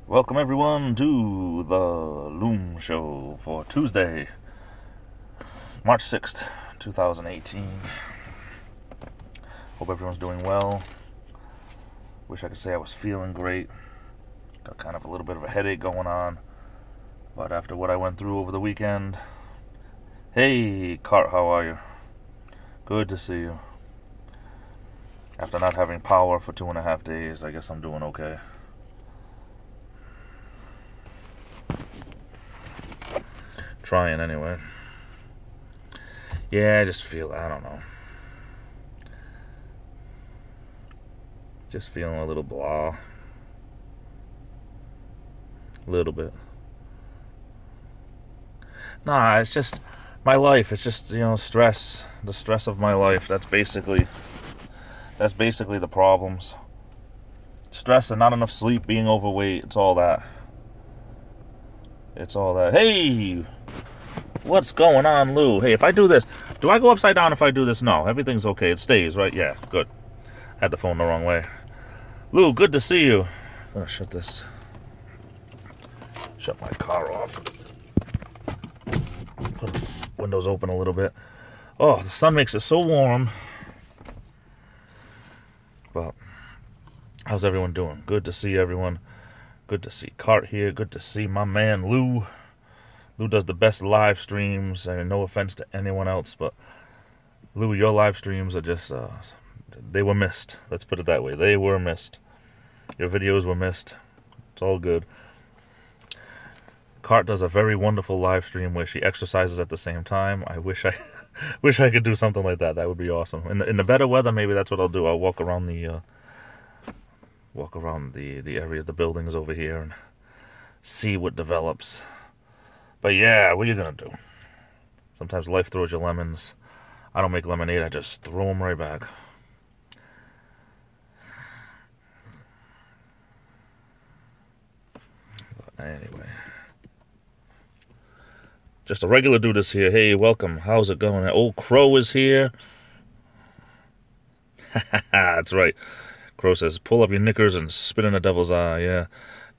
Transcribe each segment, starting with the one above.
Welcome everyone to the Loom Show for Tuesday, March 6th, 2018. Hope everyone's doing well. Wish I could say I was feeling great. Got kind of a little bit of a headache going on. But after what I went through over the weekend, hey, Cart, how are you? Good to see you. After not having power for 2.5 days, I guess I'm doing okay. Trying anyway. Yeah, I just feel, I don't know. Just feeling a little blah. A little bit. Nah, it's just my life. It's just, stress. The stress of my life. That's basically the problems. Stress and not enough sleep, being overweight. It's all that. Hey! What's going on, Lou? Hey, if I do this, do I go upside down if I do this? No, everything's okay. It stays, right? Yeah, good. Had the phone the wrong way. Lou, good to see you. I'm gonna shut my car off. Put the windows open a little bit. Oh, the sun makes it so warm. Well, how's everyone doing? Good to see everyone. Good to see Cart here. Good to see my man, Lou. Lou does the best live streams. I mean, no offense to anyone else, but Lou, your live streams are just, they were missed. Let's put it that way. They were missed. Your videos were missed. It's all good. Cart does a very wonderful live stream where she exercises at the same time. I wish I could do something like that. That would be awesome. In the better weather, maybe that's what I'll do. I'll walk around the areas, the buildings over here, and see what develops. But yeah, what are you going to do? Sometimes life throws you lemons. I don't make lemonade, I just throw them right back. But anyway. Just a regular dude is here. Hey, welcome. How's it going? Old Crow is here. That's right. Crow says, pull up your knickers and spit in the devil's eye. Yeah.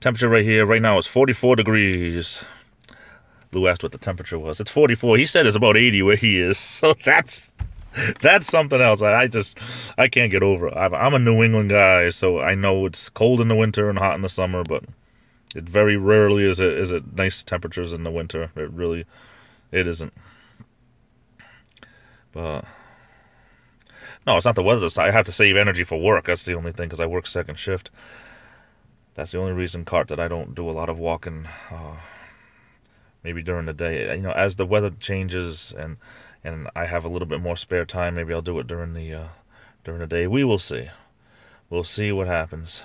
Temperature right here, right now, is 44 degrees. Lou asked what the temperature was. It's 44. He said it's about 80 where he is. So that's something else. I can't get over it. I'm a New England guy, so I know it's cold in the winter and hot in the summer, but it very rarely is it nice temperatures in the winter. It isn't. But no, it's not the weather. I have to save energy for work. That's the only thing, because I work second shift. That's the only reason, Cart, that I don't do a lot of walking. Maybe during the day, as the weather changes and I have a little bit more spare time, maybe I'll do it during the day. We will see. We'll see what happens.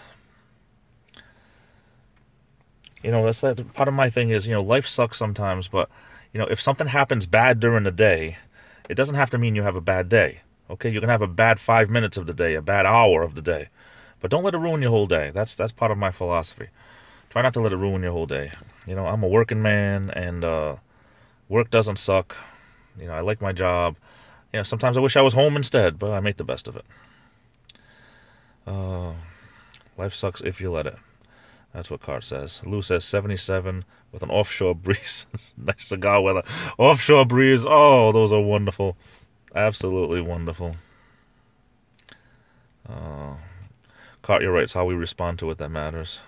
That's part of my thing is, life sucks sometimes, but if something happens bad during the day, it doesn't have to mean you have a bad day. Okay, you can have a bad 5 minutes of the day, a bad hour of the day, but don't let it ruin your whole day. That's part of my philosophy. Try not to let it ruin your whole day. I'm a working man, and work doesn't suck. I like my job. Sometimes I wish I was home instead, but I make the best of it. Life sucks if you let it. That's what Cart says. Lou says 77 with an offshore breeze. Nice cigar weather. Offshore breeze. Oh, those are wonderful. Absolutely wonderful. Cart, you're right. It's how we respond to it that matters.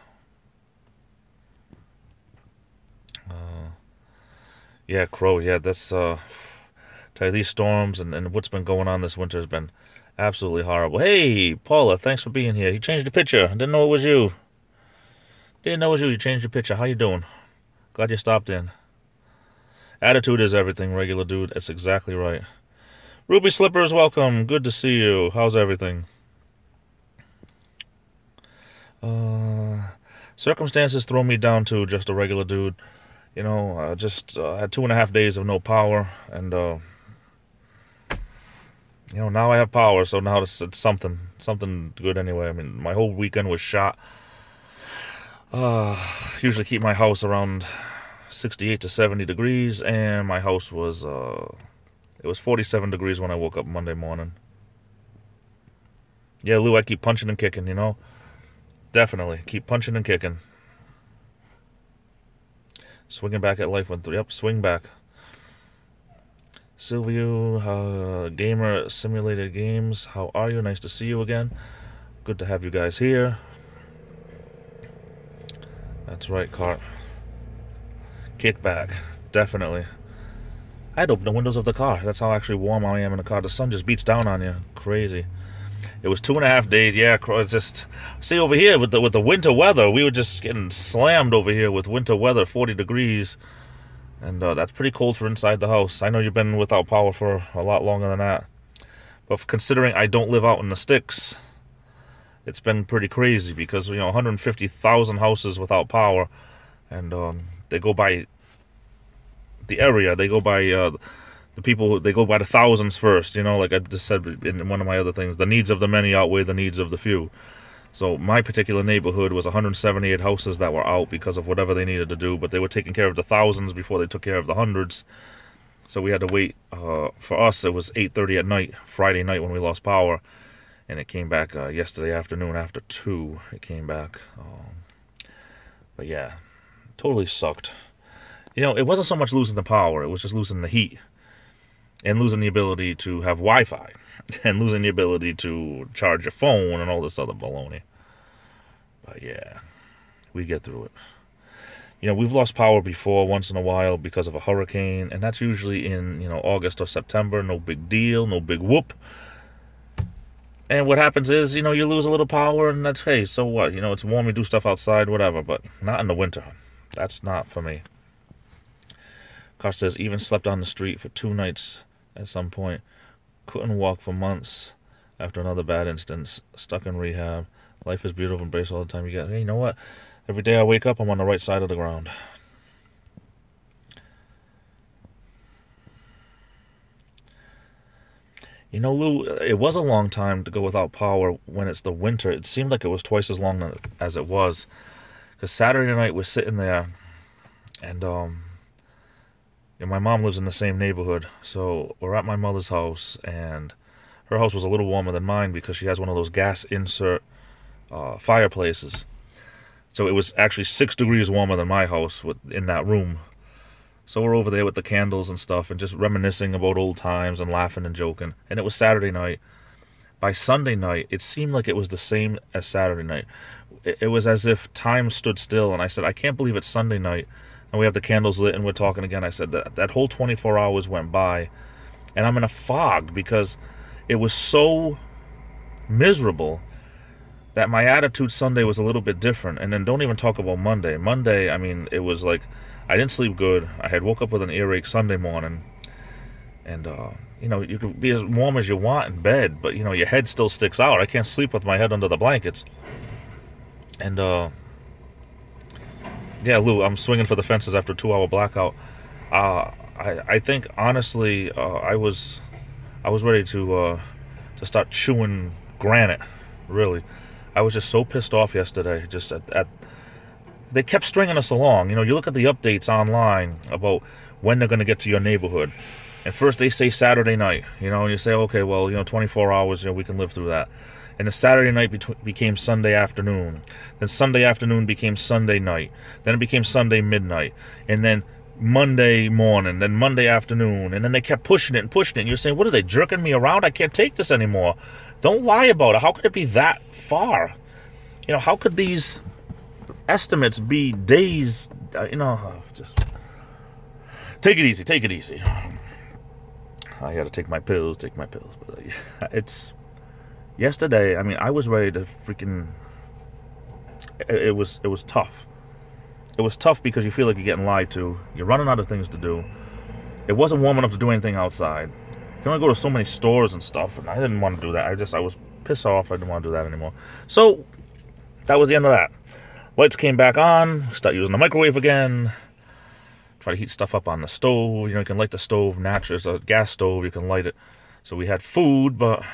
Yeah, Crow, yeah, that's, tell you, these storms and what's been going on this winter has been absolutely horrible. Hey, Paula, thanks for being here. You changed the picture. I didn't know it was you. You changed your picture. How you doing? Glad you stopped in. Attitude is everything, regular dude. That's exactly right. Ruby Slippers, welcome. Good to see you. How's everything? Circumstances throw me down to just a regular dude. I just had 2.5 days of no power, and now I have power, so now it's something good anyway. I mean, my whole weekend was shot. Usually keep my house around 68 to 70 degrees, and my house was it was 47 degrees when I woke up Monday morning. Yeah, Lou, I keep punching and kicking, Definitely keep punching and kicking. Swinging back at life 1-3. Yep, swing back. Silvio, Gamer Simulated Games. How are you? Nice to see you again. Good to have you guys here. That's right, Cart. Kick back. Definitely. I'd open the windows of the car. That's how actually warm I am in the car. The sun just beats down on you. Crazy. It was 2.5 days. Yeah, just see over here with the winter weather. We were just getting slammed over here with winter weather, 40 degrees, and that's pretty cold for inside the house. I know you've been without power for a lot longer than that, but considering I don't live out in the sticks, it's been pretty crazy because 150,000 houses without power, and they go by the area. They go by the people, they go by the thousands first, like I just said in one of my other things. The needs of the many outweigh the needs of the few. So my particular neighborhood was 178 houses that were out because of whatever they needed to do, but they were taking care of the thousands before they took care of the hundreds. So we had to wait. For us, it was 8:30 at night, Friday night, when we lost power, and it came back yesterday afternoon after 2. It came back. But yeah, totally sucked. It wasn't so much losing the power, it was just losing the heat. And losing the ability to have Wi-Fi. And losing the ability to charge your phone and all this other baloney. But yeah, we get through it. We've lost power before once in a while because of a hurricane. And that's usually in, August or September. No big deal, no big whoop. And what happens is, you lose a little power and that's, hey, so what? It's warm, you do stuff outside, whatever. But not in the winter. That's not for me. Car says, even slept on the street for 2 nights at some point. Couldn't walk for months after another bad instance. Stuck in rehab. Life is beautiful. Embrace all the time you get. Hey, you know what? Every day I wake up, I'm on the right side of the ground. Lou, it was a long time to go without power when it's the winter. It seemed like it was twice as long as it was. Because Saturday night we're sitting there and my mom lives in the same neighborhood, so we're at my mother's house, and her house was a little warmer than mine because she has one of those gas insert fireplaces. So it was actually 6 degrees warmer than my house in that room. So we're over there with the candles and stuff and just reminiscing about old times and laughing and joking. And it was Saturday night. By Sunday night, it seemed like it was the same as Saturday night. It was as if time stood still, and I said, I can't believe it's Sunday night. And we have the candles lit and we're talking again. I said that whole 24 hours went by and I'm in a fog because it was so miserable that my attitude Sunday was a little bit different. And then don't even talk about Monday. Monday, I mean, it was like I didn't sleep good. I had woke up with an earache Sunday morning. And, you can be as warm as you want in bed, but, your head still sticks out. I can't sleep with my head under the blankets. And, yeah, Lou, I'm swinging for the fences after a 2-hour blackout. I think honestly, I was ready to start chewing granite. Really, I was just so pissed off yesterday. Just they kept stringing us along. You look at the updates online about when they're going to get to your neighborhood, and first they say Saturday night. And you say, okay, well, 24 hours. We can live through that. And the Saturday night became Sunday afternoon. Then Sunday afternoon became Sunday night. Then it became Sunday midnight. And then Monday morning. Then Monday afternoon. And then they kept pushing it and pushing it. And you're saying, what are they, jerking me around? I can't take this anymore. Don't lie about it. How could it be that far? How could these estimates be days? Just take it easy. Take it easy. I got to take my pills. But it's... Yesterday, I mean, I was ready to freaking... It was tough. It was tough because you feel like you're getting lied to. You're running out of things to do. It wasn't warm enough to do anything outside. You can only go to so many stores and stuff, and I didn't want to do that. I was pissed off. I didn't want to do that anymore. So, that was the end of that. Lights came back on. Start using the microwave again. Try to heat stuff up on the stove. You can light the stove naturally. It's a gas stove. You can light it. So we had food, but...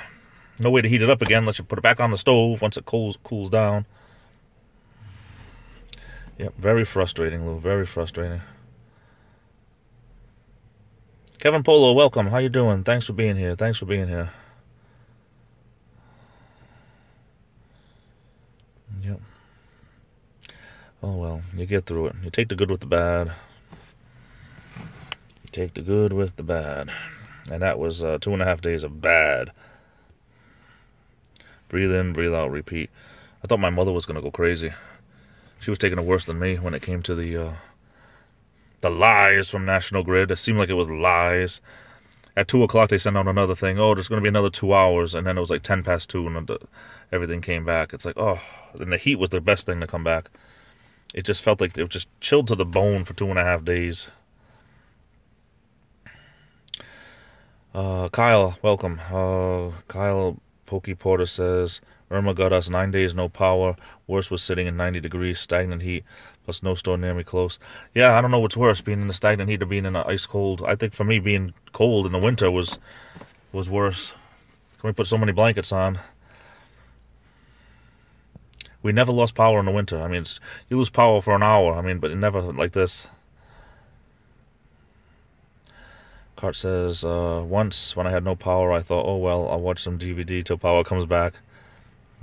no way to heat it up again unless you put it back on the stove once it cools down. Yep, very frustrating, Lou. Very frustrating. Kevin Polo, welcome. How you doing? Thanks for being here. Yep. Oh, well. You get through it. You take the good with the bad. Take the good with the bad. And that was 2.5 days of bad. Breathe in, breathe out, repeat. I thought my mother was going to go crazy. She was taking it worse than me when it came to the lies from National Grid. It seemed like it was lies. At 2 o'clock, they sent out another thing. Oh, there's going to be another 2 hours. And then it was like 10 past 2, and everything came back. It's like, oh. And the heat was the best thing to come back. It just felt like it was just chilled to the bone for 2.5 days. Kyle, welcome. Kyle Pokey Porter says, Irma got us 9 days, no power. Worse was sitting in 90 degrees, stagnant heat, plus no store near me close. Yeah, I don't know what's worse, being in the stagnant heat or being in the ice cold. I think for me, being cold in the winter was worse. Can we put so many blankets on? We never lost power in the winter. I mean, you lose power for an hour. I mean, but it never like this. Cart says, once when I had no power, I thought, oh, well, I'll watch some DVD till power comes back.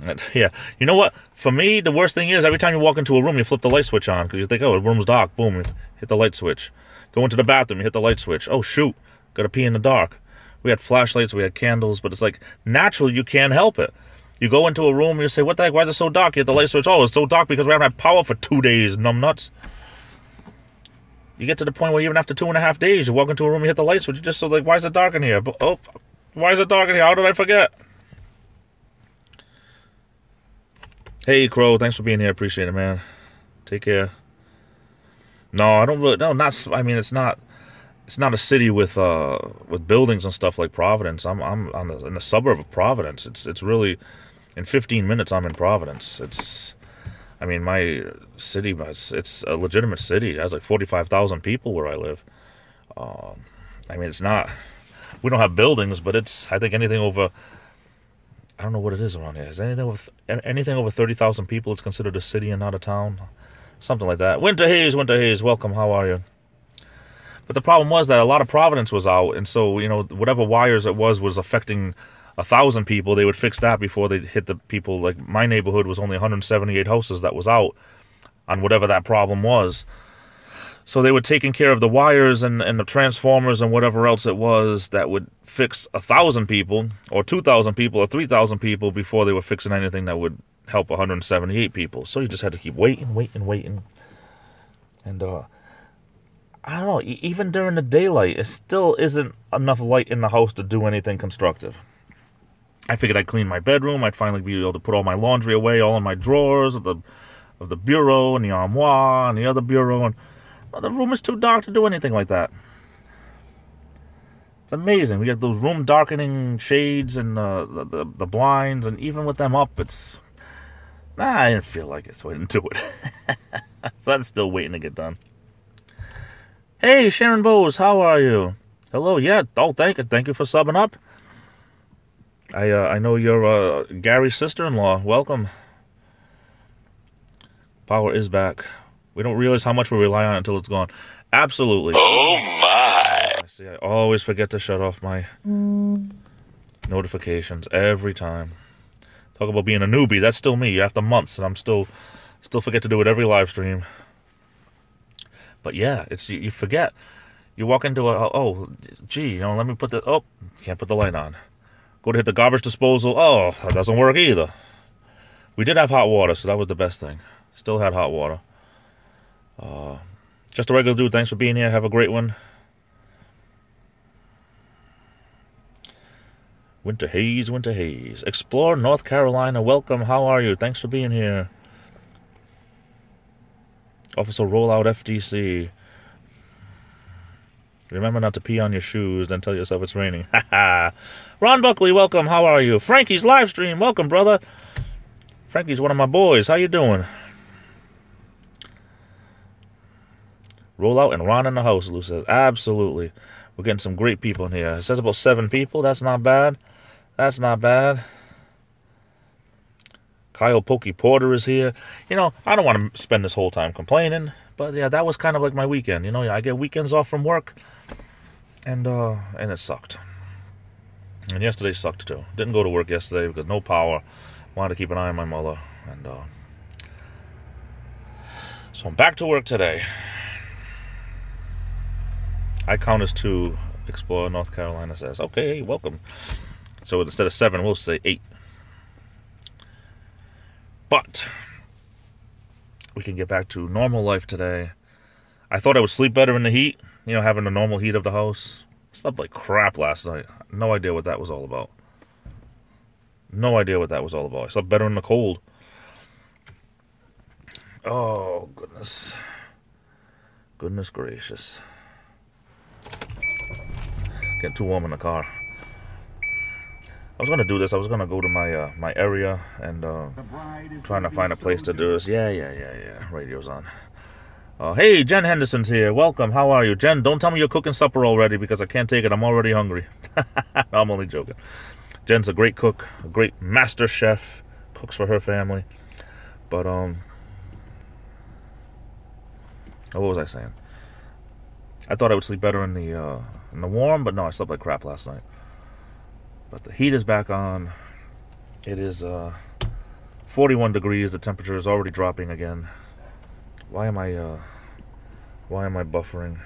And, yeah. You know what? For me, the worst thing is every time you walk into a room, you flip the light switch on because you think, oh, the room's dark. Boom, you hit the light switch. Go into the bathroom, you hit the light switch. Oh, shoot. Got to pee in the dark. We had flashlights, we had candles, but it's like naturally you can't help it. You go into a room, you say, what the heck, why is it so dark? You hit the light switch. Oh, it's so dark because we haven't had power for 2 days, numbnuts. You get to the point where even after 2.5 days, you walk into a room, you hit the light switch, you just so like, why is it dark in here? Oh, why is it dark in here? How did I forget? Hey, Crow, thanks for being here. Appreciate it, man. Take care. No, I don't really. No, not. I mean, it's not a city with buildings and stuff like Providence. I'm in the suburb of Providence. It's really in 15 minutes I'm in Providence. I mean, my city, it's a legitimate city. It has like 45,000 people where I live. I mean, it's not. We don't have buildings, but it's. I think anything over. I don't know what it is around here. Is anything over 30,000 people? It's considered a city and not a town, something like that. Winter Haze, welcome. How are you? But the problem was that a lot of Providence was out, and so whatever wires it was affecting 1,000 people. They would fix that before they hit the people. Like my neighborhood was only 178 houses that was out on whatever that problem was. So they were taking care of the wires and the transformers and whatever else it was that would fix 1,000 people or 2,000 people or 3,000 people before they were fixing anything that would help 178 people. So you just had to keep waiting. And I don't know, even during the daylight, it still isn't enough light in the house to do anything constructive. I figured I'd clean my bedroom. I'd finally be able to put all my laundry away, all in my drawers of the bureau and the armoire and the other bureau. And the room is too dark to do anything like that. It's amazing. We have those room darkening shades and the blinds, and even with them up, I didn't feel like it, so I didn't do it. So I'm still waiting to get done. Hey, Sharon Bowes, how are you? Hello, yeah. Oh, thank you for subbing up. I know you're Gary's sister-in-law. Welcome. Power is back. We don't realize how much we rely on it until it's gone. Absolutely. Oh my! See, I always forget to shut off my notifications every time. Talk about being a newbie. That's still me after months, and I'm still forget to do it every live stream. But yeah, it's you forget. You walk into let me put can't put the light on. Go to hit the garbage disposal. Oh, that doesn't work either. We did have hot water, so that was the best thing. Still had hot water. Just a regular dude. Thanks for being here. Have a great one. Winter Haze. Explore North Carolina. Welcome. How are you? Thanks for being here. Officer Rollout FDC. Remember not to pee on your shoes, then tell yourself it's raining. Ron Buckley, welcome. How are you? Frankie's live stream. Welcome, brother. Frankie's one of my boys. How you doing? Roll out and Ron in the house, Lou says. Absolutely. We're getting some great people in here. It says about 7 people. That's not bad. Kyle Pokey Porter is here. I don't want to spend this whole time complaining, but yeah, that was kind of like my weekend. I get weekends off from work, and it sucked. And yesterday sucked too. Didn't go to work yesterday because no power. Wanted to keep an eye on my mother, and so I'm back to work today. I count as 2. Explorer, North Carolina says. Okay, welcome. So instead of 7, we'll say 8. But we can get back to normal life today. I thought I would sleep better in the heat, having the normal heat of the house. Slept like crap last night. No idea what that was all about. No idea what that was all about. I slept better in the cold. Oh, goodness. Goodness gracious. Getting too warm in the car. I was going to do this. I was going to go to my area and trying to find a place to do this. Yeah. Radio's on. Hey, Jen Henderson's here. Welcome. How are you? Jen, don't tell me you're cooking supper already because I can't take it. I'm already hungry. No, I'm only joking. Jen's a great cook, a great master chef. Cooks for her family. But, what was I saying? I thought I would sleep better in the warm, but no, I slept like crap last night. But the heat is back on. It is 41 degrees. The temperature is already dropping again. Why am I buffering?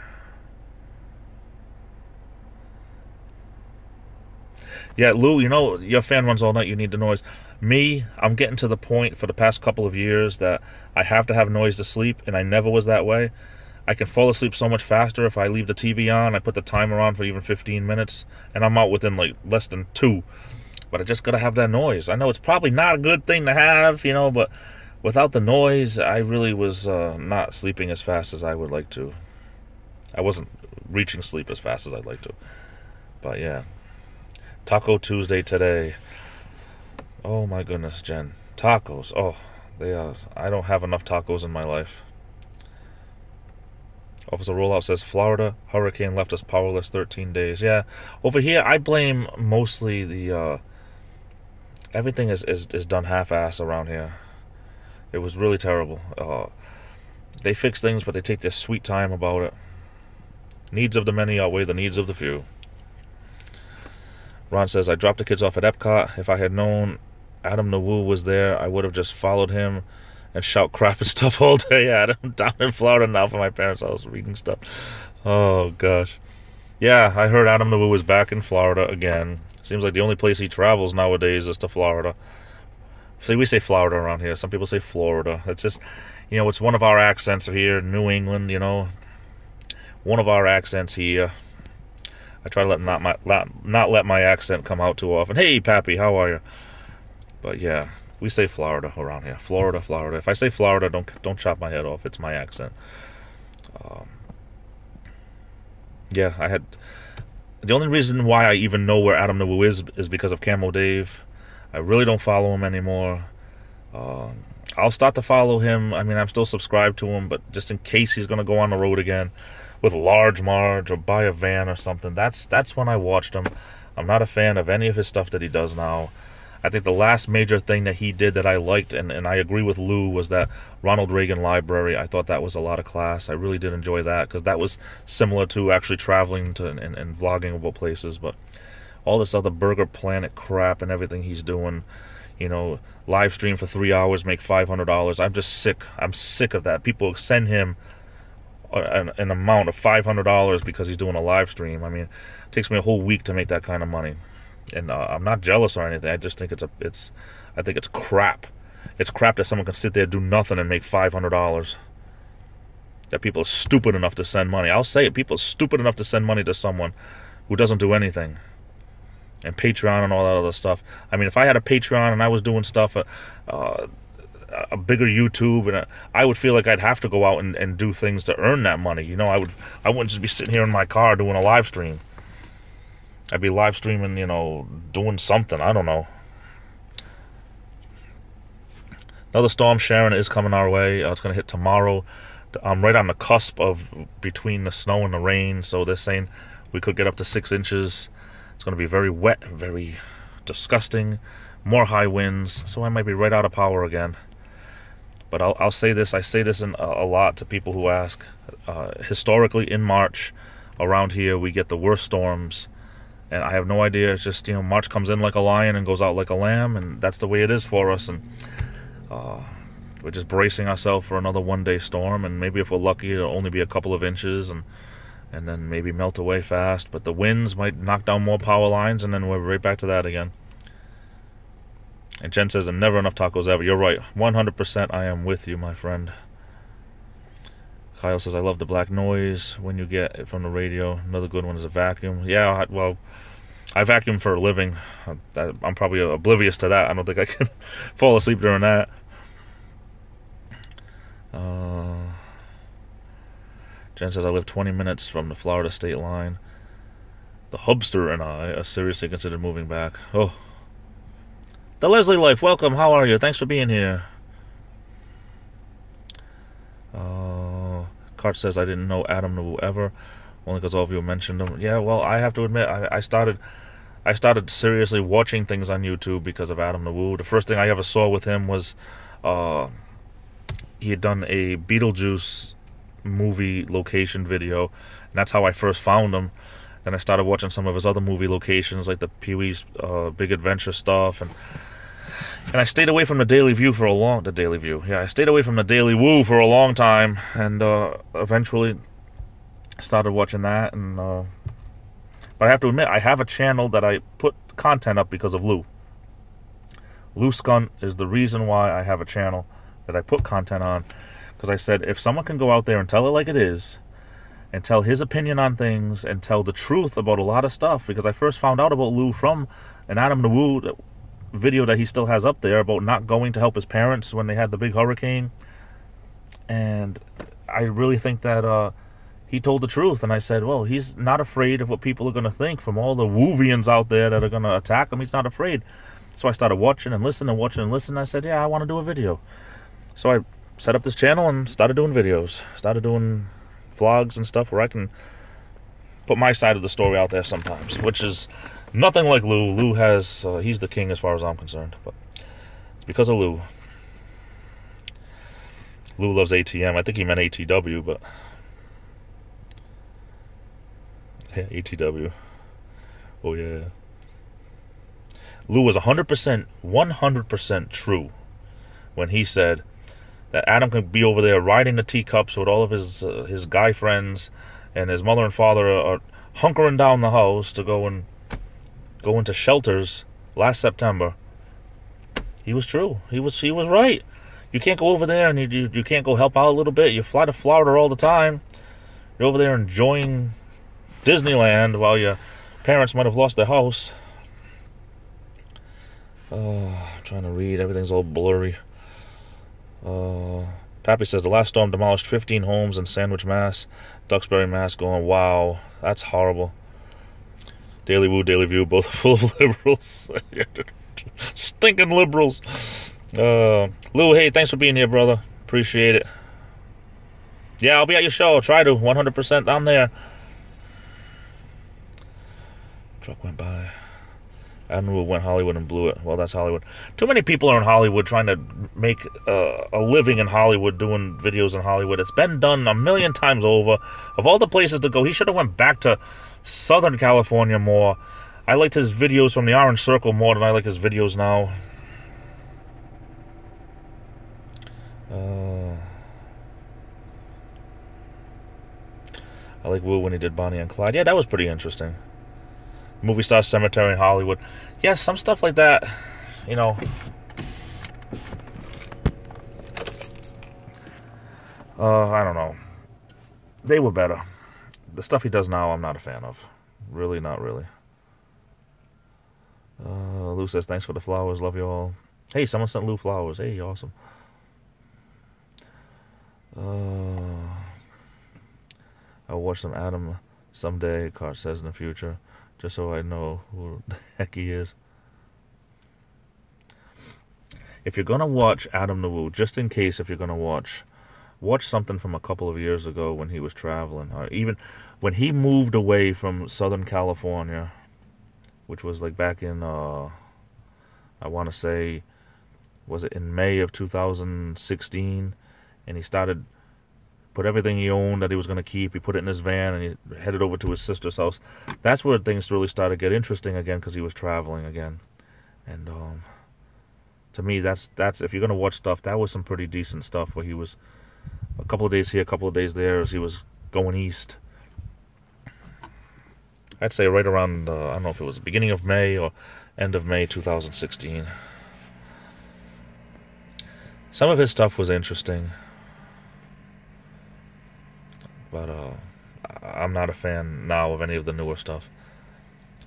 Yeah, Lou, your fan runs all night. You need the noise. Me, I'm getting to the point for the past couple of years that I have to have noise to sleep, and I never was that way. I can fall asleep so much faster if I leave the TV on. I put the timer on for even 15 minutes, and I'm out within like less than 2. But I just gotta have that noise. I know it's probably not a good thing to have, but without the noise, I really was not sleeping as fast as I would like to. I wasn't reaching sleep as fast as I'd like to. But yeah, Taco Tuesday today. Oh my goodness, Jen. Tacos. Oh, they are. I don't have enough tacos in my life. Officer Rollout says, Florida hurricane left us powerless 13 days. Yeah, over here, I blame mostly the, everything is done half-ass around here. It was really terrible. They fix things, but they take their sweet time about it. Needs of the many outweigh the needs of the few. Ron says, I dropped the kids off at Epcot. If I had known Adam Nawu was there, I would have just followed him and shout crap and stuff all day at him. Down in Florida now for my parents' house reading stuff. Oh, gosh. Yeah, I heard Adam Nawu is back in Florida again. Seems like the only place he travels nowadays is to Florida. See, we say Florida around here. Some people say Florida. It's just, it's one of our accents here, New England, One of our accents here. I try to not let my accent come out too often. Hey, Pappy, how are you? But yeah. We say Florida around here. Florida. If I say Florida, don't chop my head off. It's my accent. Yeah, I had... The only reason why I even know where Adam Nawu is because of Camo Dave. I really don't follow him anymore. I'll start to follow him. I mean, I'm still subscribed to him, but just in case he's going to go on the road again with Large Marge or buy a van or something, that's when I watched him. I'm not a fan of any of his stuff that he does now. I think the last major thing that he did that I liked, and I agree with Lou, was that Ronald Reagan Library. I thought that was a lot of class. I really did enjoy that, because that was similar to actually traveling to and vlogging about places. But all this other Burger Planet crap and everything he's doing, live stream for 3 hours, make $500. I'm just sick. I'm sick of that. People send him an amount of $500 because he's doing a live stream. I mean, it takes me a whole week to make that kind of money. And I'm not jealous or anything. I just think I think it's crap. It's crap that someone can sit there, do nothing, and make $500. That people are stupid enough to send money. I'll say it. People are stupid enough to send money to someone who doesn't do anything. And Patreon and all that other stuff. I mean, if I had a Patreon and I was doing stuff, a bigger YouTube, and I would feel like I'd have to go out and do things to earn that money. I wouldn't just be sitting here in my car doing a live stream. I'd be live streaming, doing something. I don't know. Another storm, Sharon, is coming our way. It's going to hit tomorrow. I'm right on the cusp of between the snow and the rain. So they're saying we could get up to 6 inches. It's going to be very wet, very disgusting. More high winds. So I might be right out of power again. But I'll say this. I say this a lot to people who ask. Historically, in March, around here, we get the worst storms. And I have no idea. It's just, March comes in like a lion and goes out like a lamb. And that's the way it is for us. And we're just bracing ourselves for another one-day storm. And maybe if we're lucky, it'll only be a couple of inches. And and then maybe melt away fast. But the winds might knock down more power lines, and then we're right back to that again. And Jen says, never enough tacos ever. You're right. 100% I am with you, my friend. Kyle says, I love the black noise when you get it from the radio. Another good one is a vacuum. Yeah, well, I vacuum for a living. I'm probably oblivious to that. I don't think I can fall asleep during that. Jen says, I live 20 minutes from the Florida state line. The hubster and I are seriously considered moving back. Oh. The Leslie Life, welcome. How are you? Thanks for being here. Cart says, I didn't know Adam Nawu ever, only because all of you mentioned him. Yeah, well, I have to admit, I started seriously watching things on YouTube because of Adam Nawu. The first thing I ever saw with him was he had done a Beetlejuice movie location video, and that's how I first found him. Then I started watching some of his other movie locations, like the Pee-wee's Big Adventure stuff, and I stayed away from the Daily View for a long... The Daily View, yeah, I stayed away from the Daily Woo for a long time, and eventually started watching that, and... But I have to admit, I have a channel that I put content up because of Lou. Lou Skunt is the reason why I have a channel that I put content on, because I said, if someone can go out there and tell it like it is, and tell his opinion on things, and tell the truth about a lot of stuff, because I first found out about Lou from an Adam Nawu video that he still has up there about not going to help his parents when they had the big hurricane, and I really think that he told the truth, and I said, well, he's not afraid of what people are going to think from all the Woovians out there that are going to attack him. He's not afraid. So I started watching and listening and watching and listening. I said, yeah, I want to do a video. So I set up this channel and started doing videos, started doing vlogs and stuff where I can put my side of the story out there sometimes, which is nothing like Lou. Lou has, he's the king as far as I'm concerned, but it's because of Lou. Lou loves ATM. I think he meant ATW, but yeah, ATW. Oh yeah. Lou was 100% true when he said that Adam could be over there riding the teacups with all of his guy friends, and his mother and father are hunkering down the house to go into shelters last September. He was true. He was right. You can't go over there and you can't go help out a little bit. You fly to Florida all the time. You're over there enjoying Disneyland while your parents might have lost their house. I'm trying to read. Everything's all blurry. Pappy says the last storm demolished 15 homes in Sandwich, Mass. Duxbury, Mass. Going, wow, that's horrible. Daily Woo, Daily View, both full of liberals. Stinking liberals. Lou, hey, thanks for being here, brother. Appreciate it. Yeah, I'll be at your show. I'll try to. 100%. I'm there. Truck went by. Admiral went Hollywood and blew it. Well, that's Hollywood. Too many people are in Hollywood trying to make a living in Hollywood, doing videos in Hollywood. It's been done a million times over. Of all the places to go, he should have went back to Southern California more. I liked his videos from the Orange Circle more than I like his videos now. I like Woo when he did Bonnie and Clyde. Yeah, that was pretty interesting. Movie Star Cemetery in Hollywood. Yeah, some stuff like that, you know. I don't know. They were better. The stuff he does now, I'm not a fan of. Really, not really. Lou says, thanks for the flowers. Love you all. Hey, someone sent Lou flowers. Hey, awesome. I'll watch some Adam someday, Cart says in the future, just so I know who the heck he is. If you're going to watch Adam Nawu, just in case if you're going to watch something from a couple of years ago when he was traveling, or even when he moved away from Southern California, which was like back in, I want to say, was it in May of 2016, and he started, put everything he owned that he was going to keep, he put it in his van, and he headed over to his sister's house. That's where things really started to get interesting again, because he was traveling again. And to me, that's if you're going to watch stuff, that was some pretty decent stuff, where he was a couple of days here, a couple of days there, as he was going east. I'd say right around, I don't know if it was the beginning of May or end of May 2016. Some of his stuff was interesting, but I'm not a fan now of any of the newer stuff.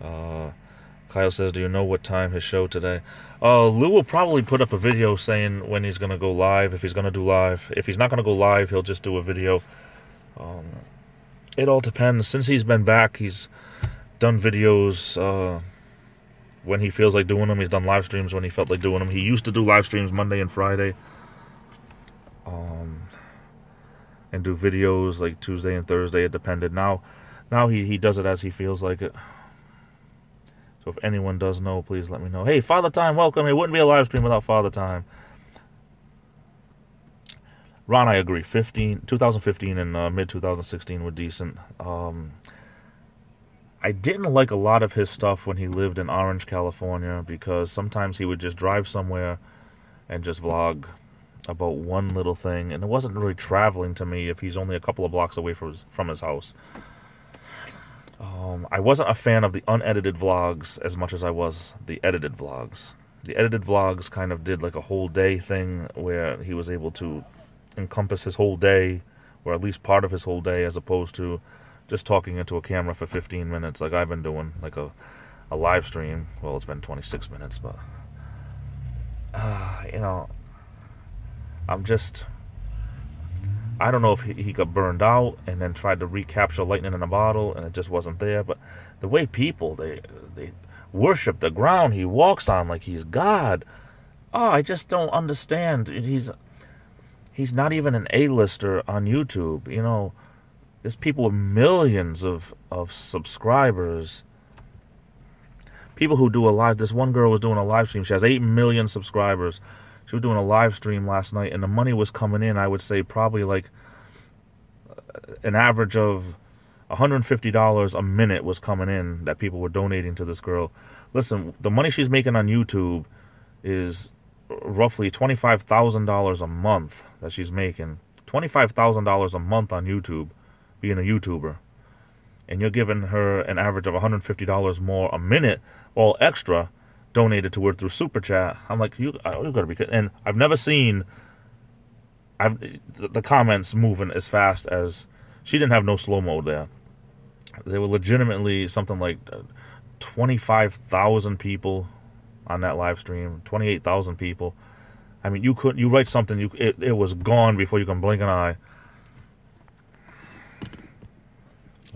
Kyle says, do you know what time his show today? Lou will probably put up a video saying when he's going to go live, if he's going to do live. If he's not going to go live, he'll just do a video. It all depends. Since he's been back, he's done videos when he feels like doing them. He's done live streams when he felt like doing them. He used to do live streams Monday and Friday. And do videos like Tuesday and Thursday. It depended. Now he does it as he feels like it. So if anyone does know, please let me know. Hey, Father Time, welcome. It wouldn't be a live stream without Father Time. Ron, I agree. 2015 and mid-2016 were decent. I didn't like a lot of his stuff when he lived in Orange, California, because sometimes he would just drive somewhere and just vlog about one little thing, and it wasn't really traveling to me if he's only a couple of blocks away from his house. I wasn't a fan of the unedited vlogs as much as I was the edited vlogs. The edited vlogs kind of did like a whole day thing where he was able to encompass his whole day, or at least part of his whole day, as opposed to just talking into a camera for 15 minutes like I've been doing, like a live stream. Well, it's been 26 minutes, but you know, I don't know if he got burned out and then tried to recapture lightning in a bottle and it just wasn't there. But the way people, they worship the ground he walks on like he's God. Oh, I just don't understand. He's not even an A-lister on YouTube. You know, there's people with millions of subscribers. People who do a live. This one girl was doing a live stream. She has 8 million subscribers. She was doing a live stream last night, and the money was coming in, I would say, probably like an average of $150 a minute was coming in that people were donating to this girl. Listen, the money she's making on YouTube is roughly $25,000 a month that she's making. $25,000 a month on YouTube, being a YouTuber. And you're giving her an average of $150 more a minute, all extra, donated to her through Super Chat. I'm like, you gotta be kidding. And I've never seen the comments moving as fast as... She didn't have no slow-mo there. There were legitimately something like 25,000 people on that live stream, 28,000 people. I mean, you write something, it was gone before you can blink an eye.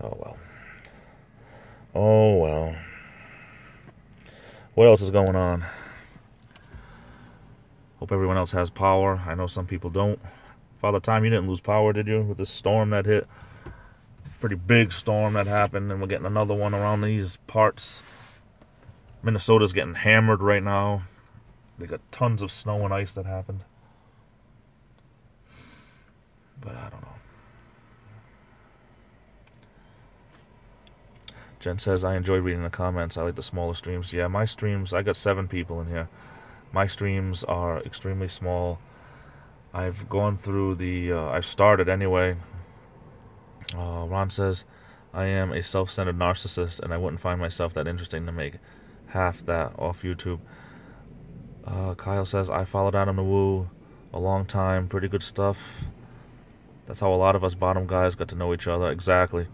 Oh well. What else is going on? Hope everyone else has power. I know some people don't. Father Time, you didn't lose power, did you? With this storm that hit. Pretty big storm that happened, and we're getting another one around these parts. Minnesota's getting hammered right now. They got tons of snow and ice that happened. But I don't know. Jen says, I enjoy reading the comments. I like the smaller streams. Yeah, my streams, I got 7 people in here. My streams are extremely small. I've gone through I've started anyway. Ron says, I am a self-centered narcissist and I wouldn't find myself that interesting to make half that off YouTube. Kyle says, I followed Adam the Woo a long time. Pretty good stuff. That's how a lot of us bottom guys got to know each other. Exactly.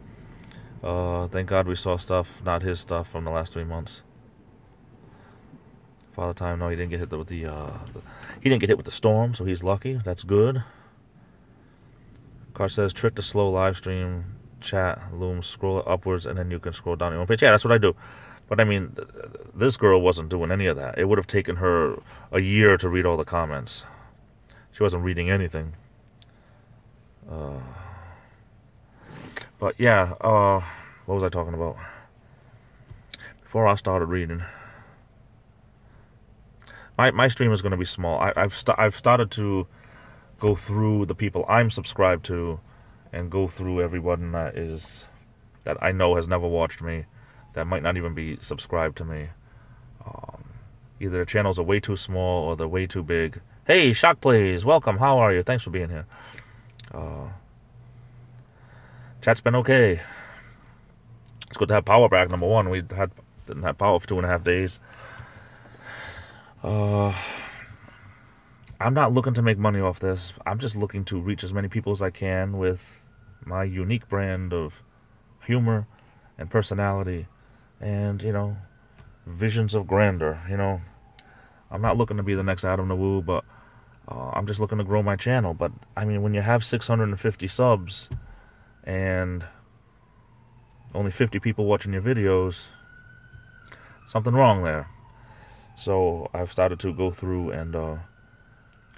Thank God we saw stuff, not his stuff, from the last 3 months. Father Time, no, he didn't get hit with he didn't get hit with the storm, so he's lucky. That's good. Car says, trick to slow live stream chat, Loom, scroll it upwards, and then you can scroll down your own page. Yeah, that's what I do. But I mean, this girl wasn't doing any of that. It would have taken her a year to read all the comments. She wasn't reading anything. But yeah, what was I talking about? Before I started reading, my stream is going to be small. I've started to go through the people I'm subscribed to, and go through everyone that I know has never watched me, that might not even be subscribed to me. Either the channels are way too small or they're way too big. Hey, Shock Plays, welcome. How are you? Thanks for being here. Chat's been okay. It's good to have power back, number one. We didn't have power for 2.5 days. I'm not looking to make money off this. I'm just looking to reach as many people as I can with my unique brand of humor and personality and, visions of grandeur, I'm not looking to be the next Adam Nawu, but I'm just looking to grow my channel. But, I mean, when you have 650 subs and only 50 people watching your videos, something wrong there. So I've started to go through and, of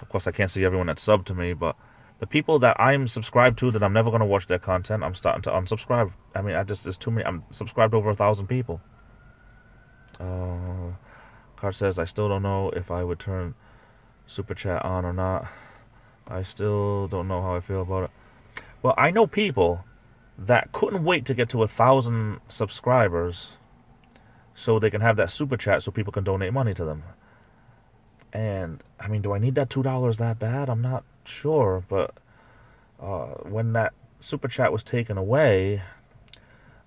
course, I can't see everyone that's subbed to me, but the people that I'm subscribed to that I'm never going to watch their content, I'm starting to unsubscribe. I mean, there's too many. I'm subscribed to over 1,000 people. Card says, I still don't know if I would turn Super Chat on or not. I still don't know how I feel about it. Well, I know people that couldn't wait to get to 1,000 subscribers so they can have that Super Chat so people can donate money to them. And, I mean, do I need that $2 that bad? I'm not sure, but when that Super Chat was taken away,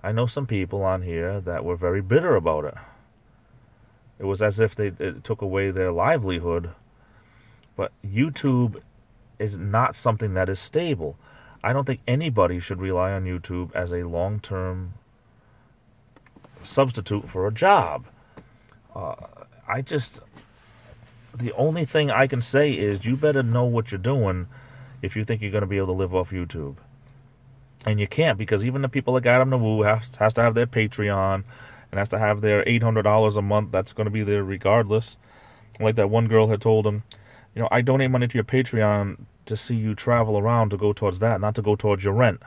I know some people on here that were very bitter about it. It was as if it took away their livelihood. But YouTube is not something that is stable. I don't think anybody should rely on YouTube as a long-term substitute for a job. The only thing I can say is you better know what you're doing if you think you're going to be able to live off YouTube. And you can't, because even the people that got them to woo has to have their Patreon and has to have their $800 a month. That's going to be there regardless. Like that one girl had told him, I donate money to your Patreon to see you travel around, to go towards that, not to go towards your rent.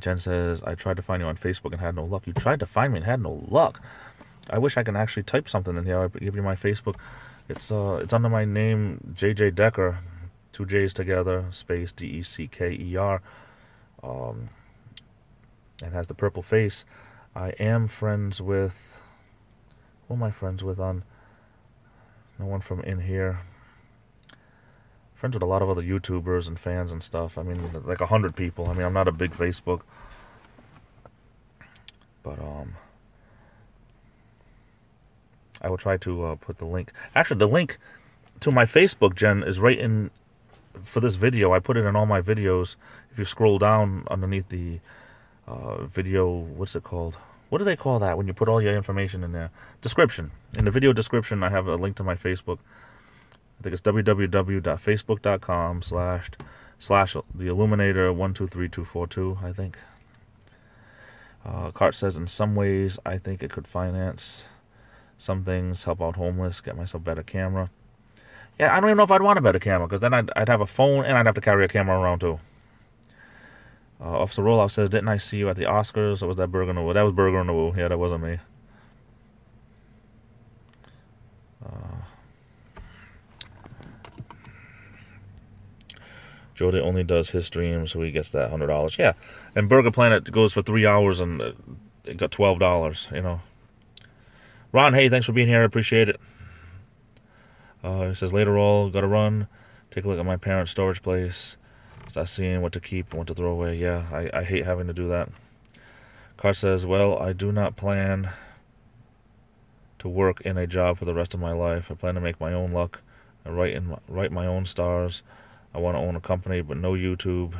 Jen says, I tried to find you on Facebook and had no luck. You tried to find me and had no luck. I wish I can actually type something in here. I'll give you my Facebook. It's under my name, JJ Decker, 2 J's together, space DECKER. It has the purple face. I am friends with, who am I friends with on? No one from in here. Friends with a lot of other YouTubers and fans and stuff. I mean, like 100 people. I mean, I'm not a big Facebook. But, I will try to put the link. Actually, the link to my Facebook, Jen, is right in, for this video. I put it in all my videos. If you scroll down underneath the video, what's it called? What do they call that when you put all your information in there? Description. In the video description, I have a link to my Facebook. I think it's www.facebook.com/the Illuminator 123242, I think. Cart says, in some ways, I think it could finance some things, help out homeless, get myself a better camera. Yeah, I don't even know if I'd want a better camera, because then I'd have a phone and I'd have to carry a camera around too. Officer Roloff says, didn't I see you at the Oscars, or was that Burger in the Woo? That was Burger in the Woo. Yeah, that wasn't me. Jody only does his stream, so he gets that $100. Yeah, and Burger Planet goes for 3 hours, and it got $12, Ron, hey, thanks for being here. I appreciate it. He says, later all, gotta run. Take a look at my parents' storage place. Start seeing what to keep and what to throw away. Yeah, I hate having to do that. Cart says, well, I do not plan to work in a job for the rest of my life. I plan to make my own luck and write my own stars. I want to own a company, but no YouTube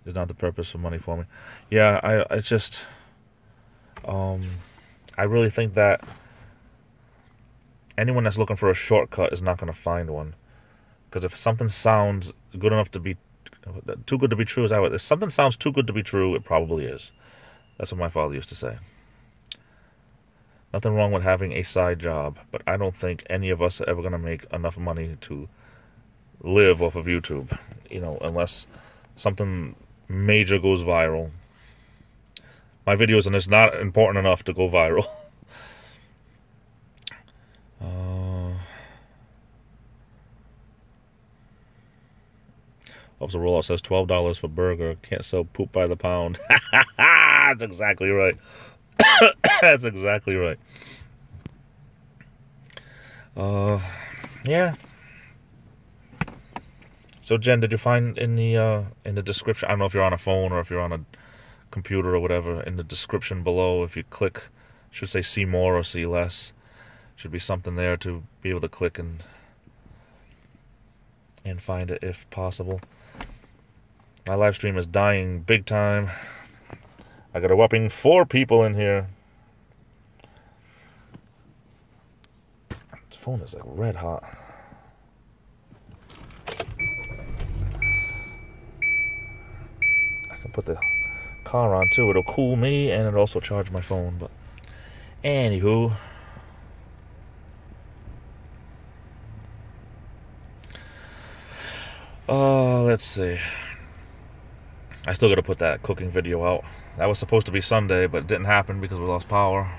is not the purpose of money for me. Yeah, I really think that anyone that's looking for a shortcut is not going to find one. Because if something sounds good enough to be, too good to be true, if something sounds too good to be true, it probably is. That's what my father used to say. Nothing wrong with having a side job, but I don't think any of us are ever going to make enough money to live off of YouTube, unless something major goes viral. My videos and it's not important enough to go viral. Officer Rollout says $12 for burger. Can't sell poop by the pound. That's exactly right. That's exactly right. Yeah. So Jen, did you find in the description? I don't know if you're on a phone or if you're on a computer or whatever. In the description below, if you click, should say see more or see less. Should be something there to be able to click and find it if possible. My live stream is dying big time. I got a whopping 4 people in here. This phone is like red hot. I can put the car on too. It'll cool me and it'll also charge my phone. But anywho, let's see. I still got to put that cooking video out. That was supposed to be Sunday, but it didn't happen because we lost power.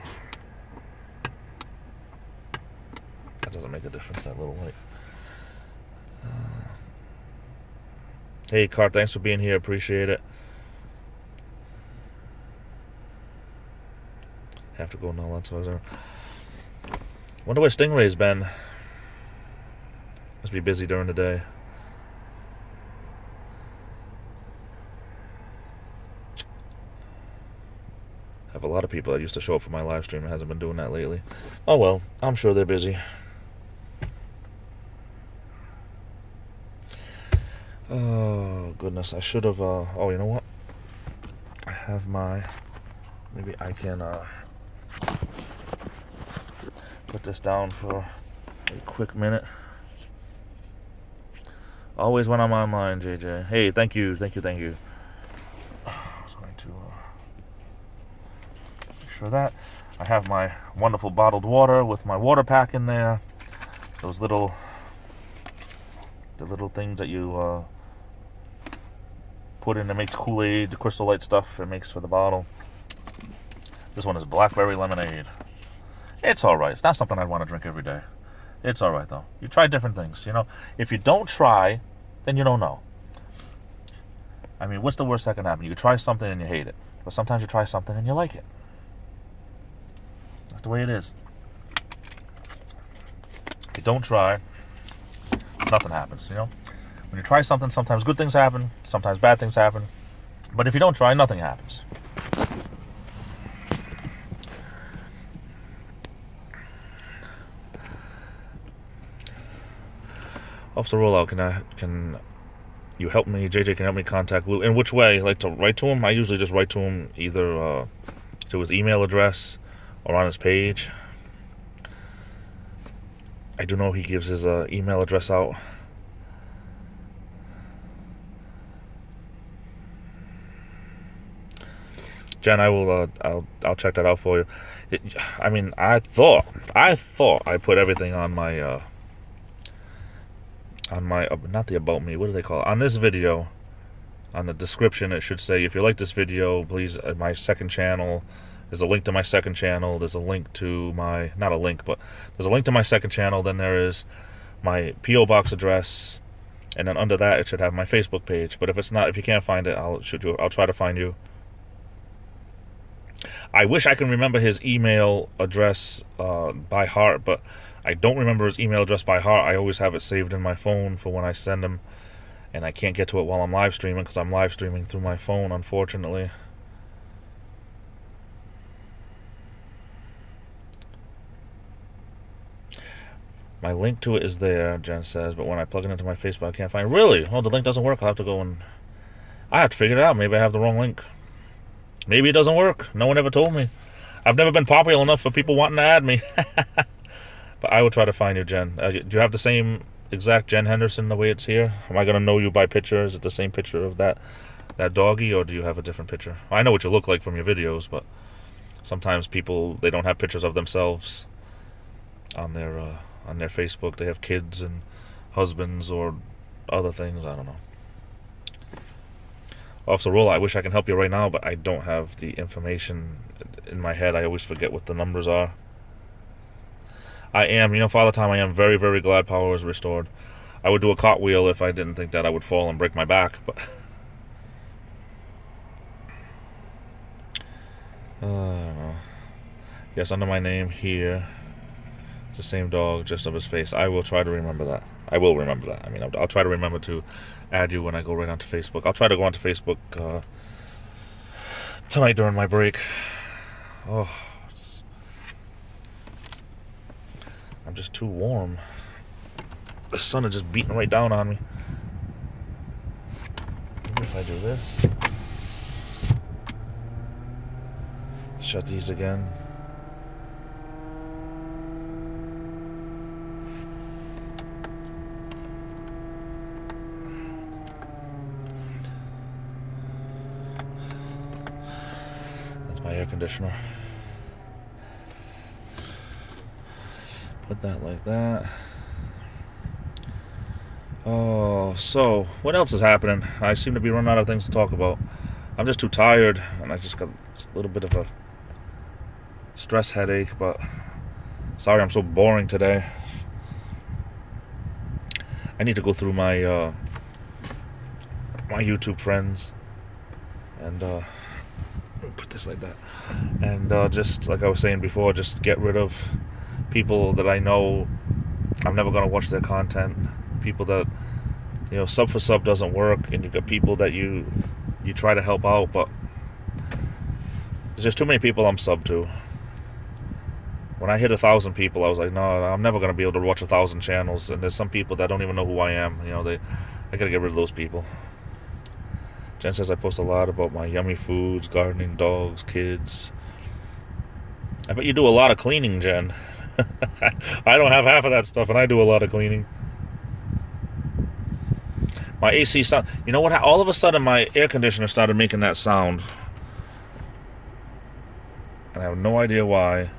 That doesn't make a difference, that little light. Hey, Cart, thanks for being here. Appreciate it. Have to go now. That's why. Wonder where Stingray's been. Must be busy during the day. I have a lot of people that used to show up for my live stream and hasn't been doing that lately. Oh well, I'm sure they're busy. Oh goodness, I should have. Oh, you know what? I have my. Maybe I can put this down for a quick minute. Always when I'm online, JJ. Hey, thank you. I was going to make sure that I have my wonderful bottled water with my water pack in there. Those the little things that you put in that makes Kool-Aid, the Crystal Light stuff it makes for the bottle. This one is blackberry lemonade. It's alright. It's not something I'd want to drink every day. It's alright though. You try different things, you know. If you don't try, then you don't know. I mean, what's the worst that can happen? You try something and you hate it. But sometimes you try something and you like it. That's the way it is. If you don't try, nothing happens, you know. When you try something, sometimes good things happen, sometimes bad things happen. But if you don't try, nothing happens. Officer Rollout, can you help me? JJ can help me contact Lou. In which way? Like to write to him? I usually just write to him either to his email address or on his page. I do know he gives his email address out. Jen, I will. I'll check that out for you. I mean, I thought I put everything on my not the about me. What do they call it? On this video, on the description, it should say, if you like this video, please. My second channel. There's a link to my second channel. There's a link to my not a link, but there's a link to my second channel. Then there is my PO box address, and then under that it should have my Facebook page. But if it's not, if you can't find it, I'll try to find you. I wish I can remember his email address by heart, but I don't remember his email address by heart. I always have it saved in my phone for when I send him, and I can't get to it while I'm live streaming because I'm live streaming through my phone, unfortunately. My link to it is there, Jen says, but when I plug it into my Facebook, I can't find it. Really? Oh, the link doesn't work. I'll have to go and... I have to figure it out. Maybe I have the wrong link. Maybe it doesn't work. No one ever told me. I've never been popular enough for people wanting to add me. But I will try to find you, Jen. Do you have the same exact Jen Henderson the way it's here? Am I going to know you by picture? Is it the same picture of that doggy, or do you have a different picture? I know what you look like from your videos, but sometimes people, they don't have pictures of themselves on their Facebook. They have kids and husbands or other things. I don't know. Officer Rolla, I wish I can help you right now, but I don't have the information in my head. I always forget what the numbers are. I am, Father Time, I am very, very glad power was restored. I would do a cartwheel if I didn't think that I would fall and break my back, but... I don't know. Yes, under my name here. It's the same dog, just of his face. I will try to remember that. I will remember that. I mean, I'll try to remember to add you when I go right onto Facebook. I'll try to go onto Facebook tonight during my break. Oh, I'm just too warm. The sun is just beating right down on me. Maybe if I do this. Shut these again. That's my air conditioner. Put that like that. Oh, so what else is happening? I seem to be running out of things to talk about. I'm just too tired, and I just got a little bit of a stress headache, but sorry I'm so boring today. I need to go through my my YouTube friends and put this like that, and just like I was saying before, just get rid of people that I know I'm never gonna watch their content. People that, you know, sub for sub doesn't work, and you've got people that you try to help out, but there's just too many people I'm sub to. When I hit 1,000 people, I was like, no, I'm never gonna be able to watch 1,000 channels. And there's some people that don't even know who I am. You know, I gotta get rid of those people. Jen says I post a lot about my yummy foods, gardening, dogs, kids. I bet you do a lot of cleaning, Jen. I don't have half of that stuff, and I do a lot of cleaning. My AC sound. You know what? All of a sudden, my air conditioner started making that sound, and I have no idea why.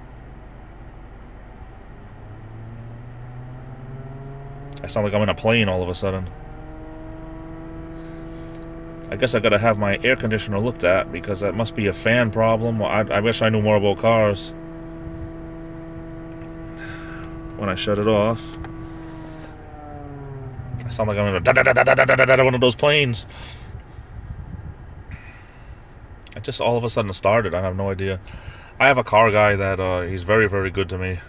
I sound like I'm in a plane all of a sudden. I guess I gotta have my air conditioner looked at, because that must be a fan problem. I wish I knew more about cars. When I shut it off, I sound like I'm in a one of those planes. It just all of a sudden started. I have no idea. I have a car guy that he's very, very good to me.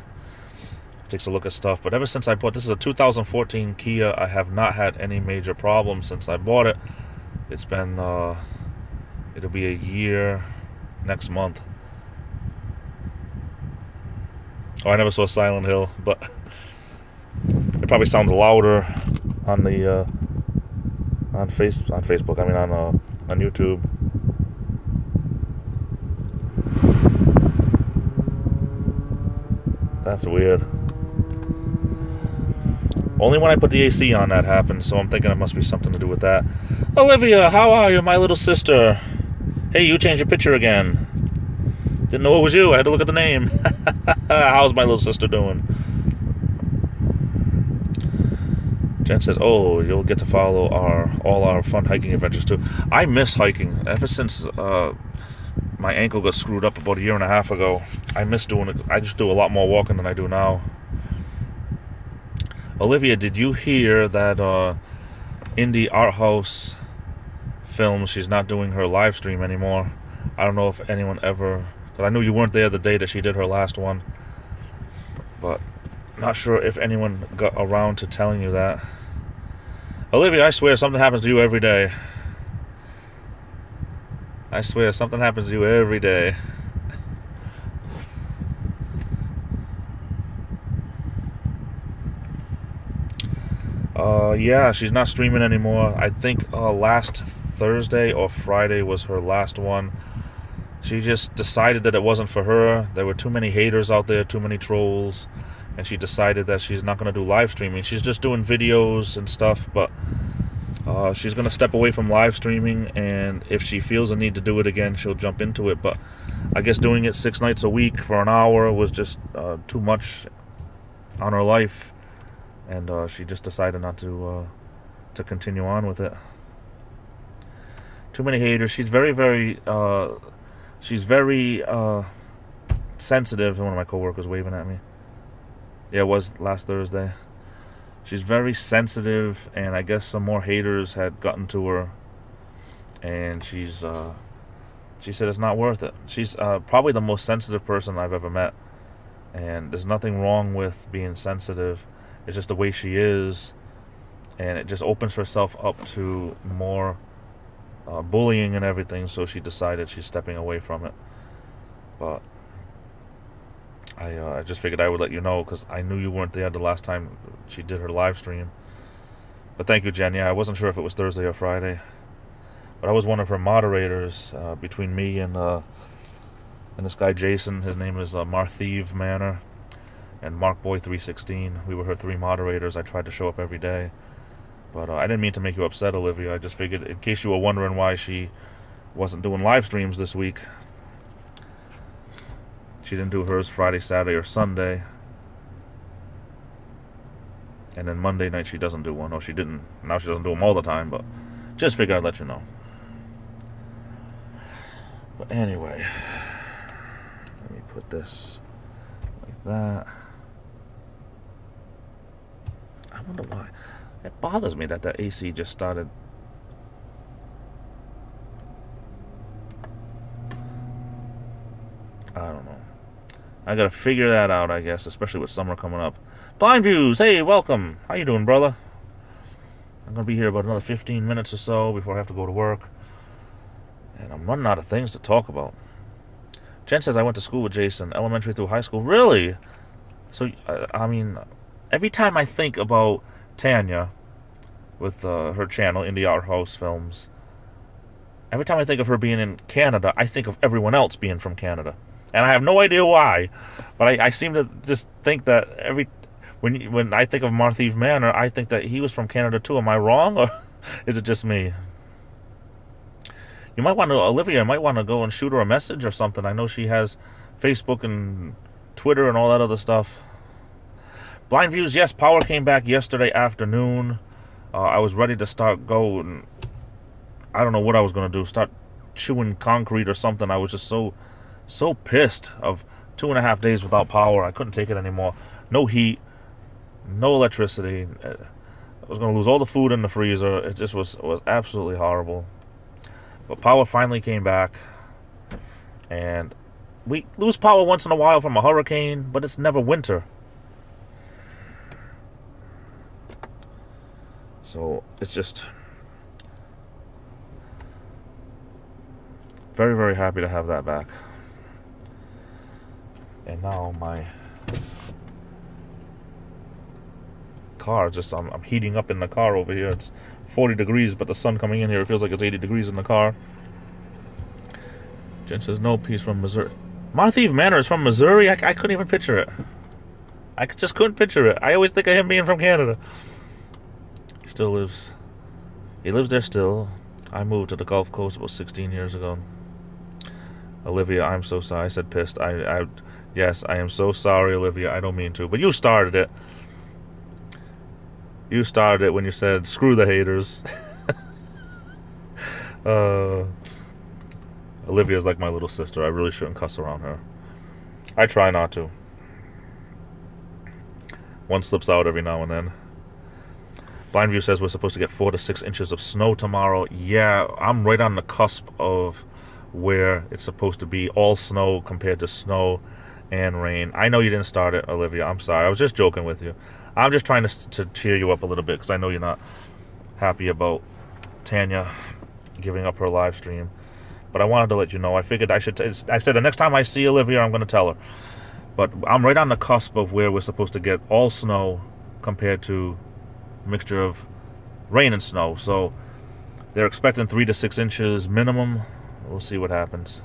Takes a look at stuff. But ever since I bought, this is a 2014 Kia, I have not had any major problems since I bought it. It's been, it'll be a year next month. Oh, I never saw Silent Hill, but it probably sounds louder on the on Facebook. I mean on YouTube. That's weird. Only when I put the AC on that happened, so I'm thinking it must be something to do with that. Olivia, how are you, my little sister? Hey, you changed your picture again. Didn't know it was you. I had to look at the name. How's my little sister doing? Jen says, oh, you'll get to follow all our fun hiking adventures too. I miss hiking. Ever since my ankle got screwed up about a year and a half ago, I miss doing it. I just do a lot more walking than I do now. Olivia, did you hear that indie art house film, she's not doing her live stream anymore? I don't know if anyone ever, because I knew you weren't there the day that she did her last one, but not sure if anyone got around to telling you that. Olivia, I swear something happens to you every day. I swear something happens to you every day. Yeah, she's not streaming anymore. I think last Thursday or Friday was her last one. She just decided that it wasn't for her. There were too many haters out there, too many trolls, and she decided that she's not going to do live streaming. She's just doing videos and stuff, but she's going to step away from live streaming, and if she feels a need to do it again, she'll jump into it. But I guess doing it 6 nights a week for an hour was just too much on her life. And she just decided not to continue on with it. Too many haters. She's very, very sensitive. One of my coworkers waving at me. Yeah, it was last Thursday. She's very sensitive, and I guess some more haters had gotten to her. And she said it's not worth it. She's probably the most sensitive person I've ever met. And there's nothing wrong with being sensitive. It's just the way she is. and it just opens herself up to more bullying and everything, so she decided she's stepping away from it. But I just figured I would let you know, because I knew you weren't there the last time she did her live stream. But thank you, Jen. Yeah, I wasn't sure if it was Thursday or Friday, but I was one of her moderators between me and this guy Jason. His name is Marthieve Manor, and MarkBoy316. We were her 3 moderators. I tried to show up every day, but I didn't mean to make you upset, Olivia. I just figured, in case you were wondering why she wasn't doing live streams this week, she didn't do hers Friday, Saturday, or Sunday. And then Monday night she doesn't do one. No, she didn't. Now she doesn't do them all the time, but just figured I'd let you know. But anyway, let me put this like that. I wonder why. It bothers me that the AC just started. I don't know. I gotta figure that out, I guess, especially with summer coming up. Blind Views, hey, welcome. How you doing, brother? I'm gonna be here about another 15 minutes or so before I have to go to work, and I'm running out of things to talk about. Jen says I went to school with Jason, elementary through high school. Really? So, I mean, every time I think about Tanya with her channel, Indie Art House Films, every time I think of her being in Canada, I think of everyone else being from Canada. And I have no idea why, but I seem to just think that when I think of Marthieve Manor, I think that he was from Canada too. Am I wrong, or is it just me? You might want to, Olivia, might want to go and shoot her a message or something. I know she has Facebook and Twitter and all that other stuff. Blind Views, yes, power came back yesterday afternoon. I was ready to start going. I don't know what I was going to do, start chewing concrete or something. I was just so pissed of 2.5 days without power. I couldn't take it anymore. No heat, no electricity. I was going to lose all the food in the freezer. It just was absolutely horrible. But power finally came back, and we lose power once in a while from a hurricane, but it's never winter. So it's just very, very happy to have that back. And now my car, I'm heating up in the car over here. It's 40 degrees, but the sun coming in here, it feels like it's 80 degrees in the car. Jen says, no, he's from Missouri. Marthieve Manor is from Missouri? I couldn't even picture it. I just couldn't picture it. I always think of him being from Canada. He lives there still. I moved to the Gulf Coast about 16 years ago. Olivia, I'm so sorry. I said pissed. Yes, I am so sorry, Olivia. I don't mean to. But you started it. You started it when you said, screw the haters. Olivia's like my little sister. I really shouldn't cuss around her. I try not to. One slips out every now and then. Blindview says we're supposed to get 4 to 6 inches of snow tomorrow. Yeah, I'm right on the cusp of where it's supposed to be all snow compared to snow and rain. I know you didn't start it, Olivia. I'm sorry. I was just joking with you. I'm just trying to cheer you up a little bit, because I know you're not happy about Tanya giving up her live stream. But I wanted to let you know. I figured I said the next time I see Olivia, I'm going to tell her. But I'm right on the cusp of where we're supposed to get all snow compared to a mixture of rain and snow. So they're expecting 3 to 6 inches minimum. We'll see what happens.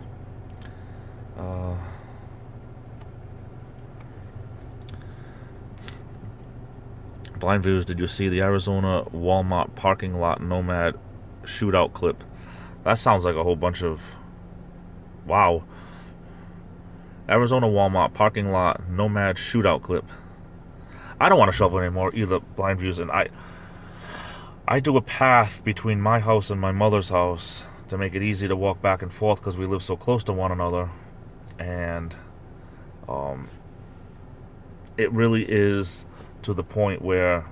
Blind Views, did you see the Arizona Walmart parking lot Nomad shootout clip? That sounds like a whole bunch of... Wow. Arizona Walmart parking lot Nomad shootout clip. I don't want to shovel anymore either, Blind Views, and I do a path between my house and my mother's house to make it easy to walk back and forth, because we live so close to one another. And it really is to the point where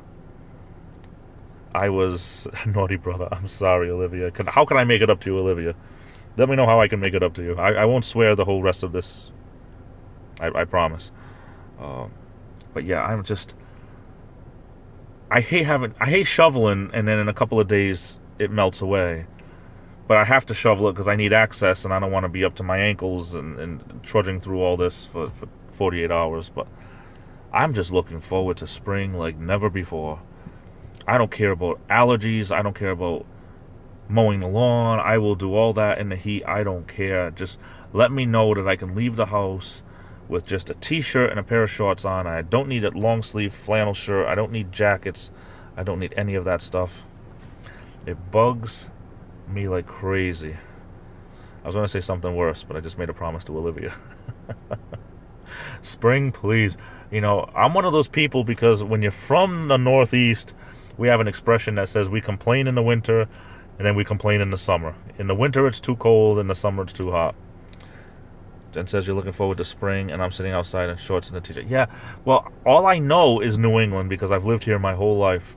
I was naughty, brother. I'm sorry, Olivia. How can I make it up to you, Olivia? Let me know how I can make it up to you. I won't swear the whole rest of this. I promise. But yeah, I'm just... I hate shoveling, and then in a couple of days it melts away. But I have to shovel it because I need access, and I don't want to be up to my ankles and trudging through all this for 48 hours. But I'm just looking forward to spring like never before. I don't care about allergies. I don't care about mowing the lawn. I will do all that in the heat. I don't care. Just let me know that I can leave the house with just a t-shirt and a pair of shorts on. I don't need a long sleeve flannel shirt. I don't need jackets. I don't need any of that stuff. It bugs me like crazy. I was going to say something worse, but I just made a promise to Olivia. Spring, please. You know, I'm one of those people because when you're from the Northeast, we have an expression that says we complain in the winter and then we complain in the summer. In the winter, it's too cold. In the summer, it's too hot. Jen says you're looking forward to spring, and I'm sitting outside in shorts and a t-shirt. Yeah, well, all I know is New England because I've lived here my whole life.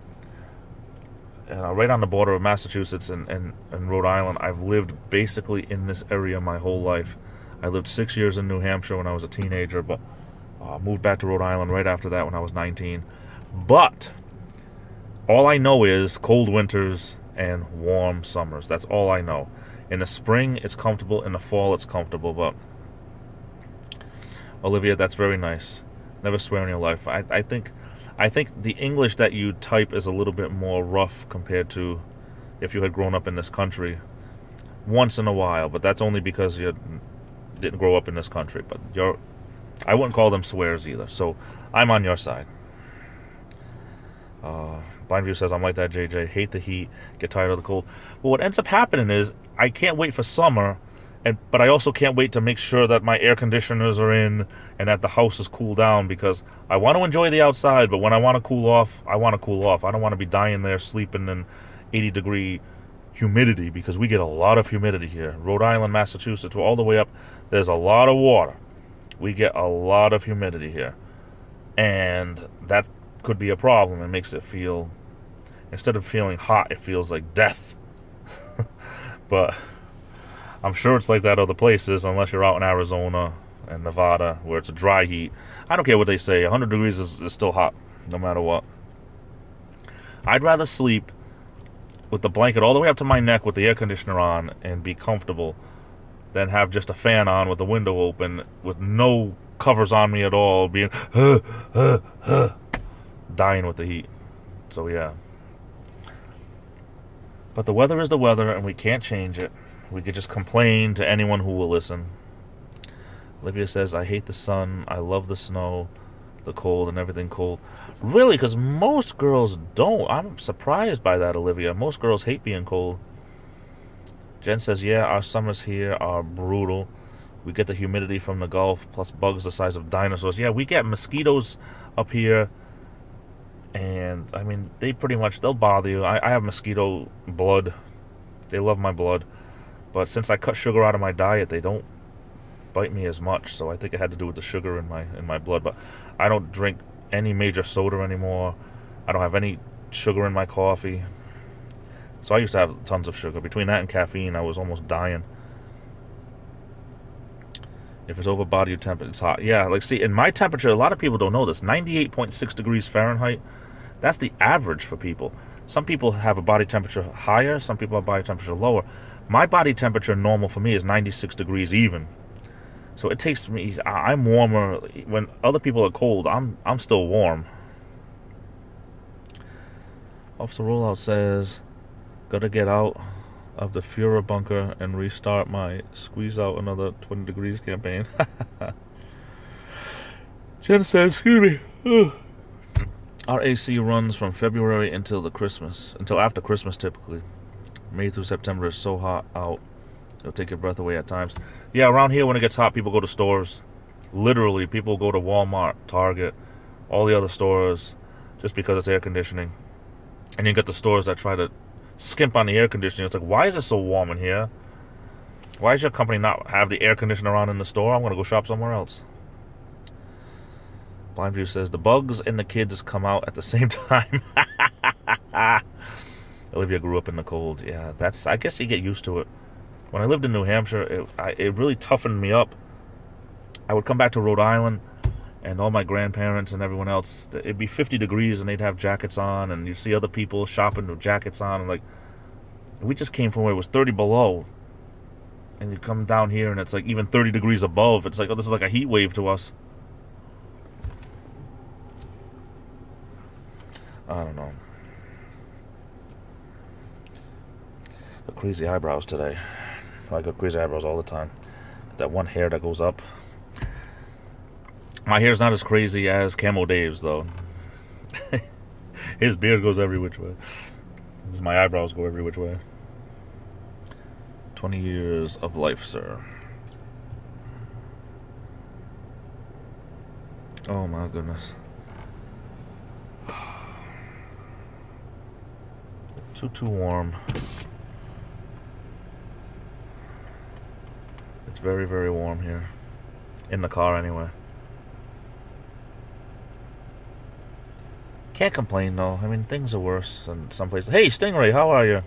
Right on the border of Massachusetts and Rhode Island. I've lived basically in this area my whole life. I lived 6 years in New Hampshire when I was a teenager, but moved back to Rhode Island right after that when I was 19. But all I know is cold winters and warm summers. That's all I know. In the spring, it's comfortable. In the fall, it's comfortable, but Olivia, that's very nice. Never swear in your life. I think the English that you type is a little bit more rough compared to if you had grown up in this country once in a while, but that's only because you didn't grow up in this country. But I wouldn't call them swears either, so I'm on your side. Blindview says, I'm like that, JJ. Hate the heat, get tired of the cold. Well, what ends up happening is I can't wait for summer, but I also can't wait to make sure that my air conditioners are in and that the house is cooled down because I want to enjoy the outside, but when I want to cool off, I want to cool off. I don't want to be dying there sleeping in 80-degree humidity because we get a lot of humidity here. Rhode Island, Massachusetts, all the way up, there's a lot of water. We get a lot of humidity here. And that could be a problem. It makes it feel, instead of feeling hot, it feels like death. But I'm sure it's like that other places, unless you're out in Arizona and Nevada, where it's a dry heat. I don't care what they say. 100 degrees is still hot, no matter what. I'd rather sleep with the blanket all the way up to my neck with the air conditioner on and be comfortable than have just a fan on with the window open with no covers on me at all, being dying with the heat. So, yeah. But the weather is the weather, and we can't change it. We could just complain to anyone who will listen. Olivia says, I hate the sun. I love the snow, the cold, and everything cold. Really? Because most girls don't. I'm surprised by that, Olivia. Most girls hate being cold. Jen says, yeah, our summers here are brutal. We get the humidity from the Gulf, plus bugs the size of dinosaurs. Yeah, we get mosquitoes up here. And, I mean, they'll bother you. I have mosquito blood. They love my blood. But since I cut sugar out of my diet, they don't bite me as much. So I think it had to do with the sugar in my blood. But I don't drink any major soda anymore. I don't have any sugar in my coffee. So I used to have tons of sugar. Between that and caffeine, I was almost dying. If it's over body temperature, it's hot. Yeah, like, see, in my temperature, a lot of people don't know this. 98.6 degrees Fahrenheit, that's the average for people. Some people have a body temperature higher. Some people have body temperature lower. My body temperature normal for me is 96 degrees even. So it takes me, I'm warmer. When other people are cold, I'm still warm. Officer Rollout says, gotta get out of the Führer bunker and restart my squeeze out another 20 degrees campaign. Jen says, excuse me. Our AC runs from February until after Christmas typically. May through September is so hot out, it'll take your breath away at times. Yeah, around here when it gets hot, people go to stores. Literally, people go to Walmart, Target, all the other stores, just because it's air conditioning. And you get the stores that try to skimp on the air conditioning. It's like, why is it so warm in here? Why does your company not have the air conditioner on in the store? I'm going to go shop somewhere else. Blindview says, the bugs and the kids come out at the same time. Olivia grew up in the cold. Yeah, I guess you get used to it. When I lived in New Hampshire, it really toughened me up. I would come back to Rhode Island, and all my grandparents and everyone else, it'd be 50 degrees and they'd have jackets on, and you see other people shopping with jackets on, and like, we just came from where it was 30 below, and you come down here and it's like even 30 degrees above. It's like, oh, this is like a heat wave to us. I don't know. Got crazy eyebrows today. I got crazy eyebrows all the time. That one hair that goes up. My hair's not as crazy as Camo Dave's, though. His beard goes every which way. My eyebrows go every which way. 20 years of life, sir. Oh my goodness. Too warm. It's very, very warm here. In the car, anyway. Can't complain, though. I mean, things are worse in some places. Hey, Stingray, how are you?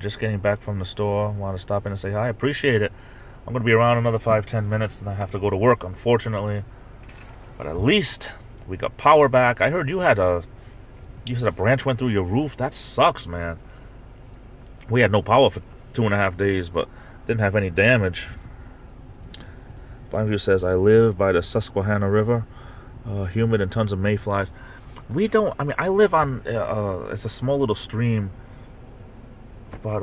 Just getting back from the store. Want to stop in and say hi. Appreciate it. I'm going to be around another 5-10 minutes, and I have to go to work, unfortunately. But at least we got power back. I heard you said a branch went through your roof. That sucks, man. We had no power for 2.5 days, but didn't have any damage. Blindview says, I live by the Susquehanna River. Humid and tons of mayflies. We don't, I mean, I live on, it's a small little stream, but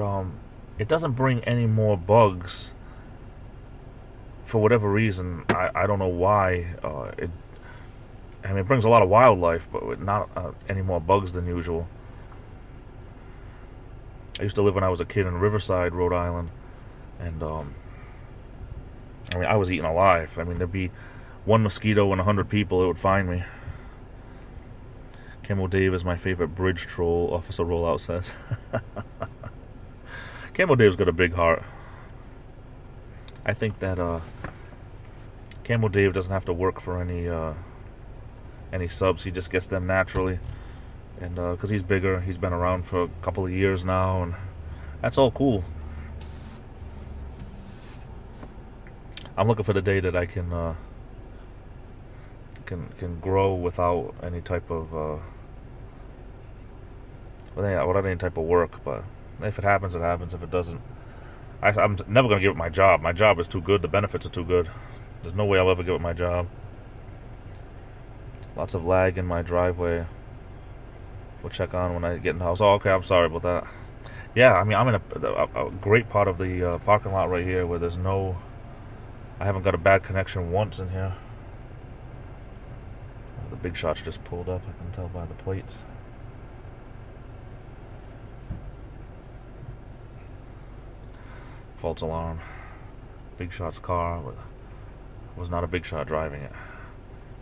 it doesn't bring any more bugs for whatever reason. I don't know why. It brings a lot of wildlife, but not any more bugs than usual. I used to live when I was a kid in Riverside, Rhode Island, and I was eaten alive. I mean, there'd be one mosquito and 100 people, it would find me. Camo Dave is my favorite bridge troll, Officer Rollout says. Camo Dave's got a big heart. I think that Camo Dave doesn't have to work for any subs. He just gets them naturally, and because he's bigger, he's been around for a couple of years now, and that's all cool. I'm looking for the day that I can grow without any type of without any type of work. But if it happens, it happens. If it doesn't, I'm never gonna give up my job. My job is too good. The benefits are too good. There's no way I'll ever give up my job. Lots of lag in my driveway. We'll check on when I get in the house. Oh, okay, I'm sorry about that. Yeah, I mean, I'm in a great part of the parking lot right here where I haven't got a bad connection once in here. The big shots just pulled up, I can tell by the plates. False alarm. Big shot's car was not a big shot driving it.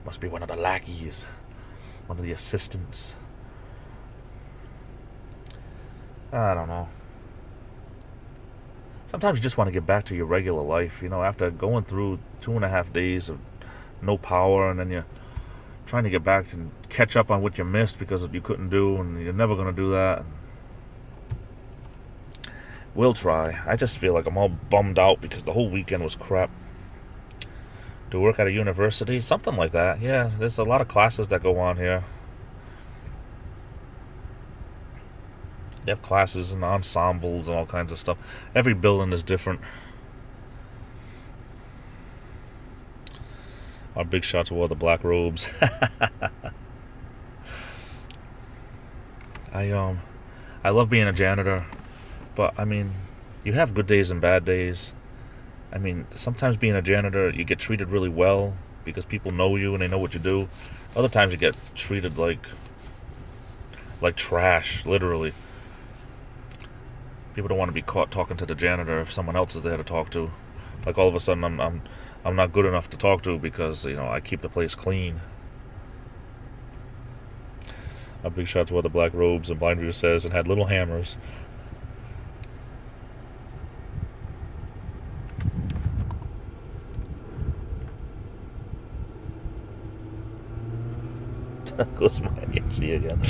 Must be one of the lackeys, one of the assistants. I don't know. Sometimes you just want to get back to your regular life, after going through 2.5 days of no power, and then you're trying to get back and catch up on what you missed because you couldn't do, and you're never going to do that. We'll try. I just feel like I'm all bummed out because the whole weekend was crap. To work at a university? Something like that. Yeah, there's a lot of classes that go on here. They have classes and ensembles and all kinds of stuff. Every building is different. Our big shots wore the black robes. I love being a janitor, but I mean, you have good days and bad days. I mean, sometimes being a janitor, you get treated really well because people know you and they know what you do. Other times you get treated like trash, literally. People don't want to be caught talking to the janitor if someone else is there to talk to. Like all of a sudden I'm not good enough to talk to because, I keep the place clean. Our big shots wore the black robes, and Blindview says, and had little hammers. Goes my NC again.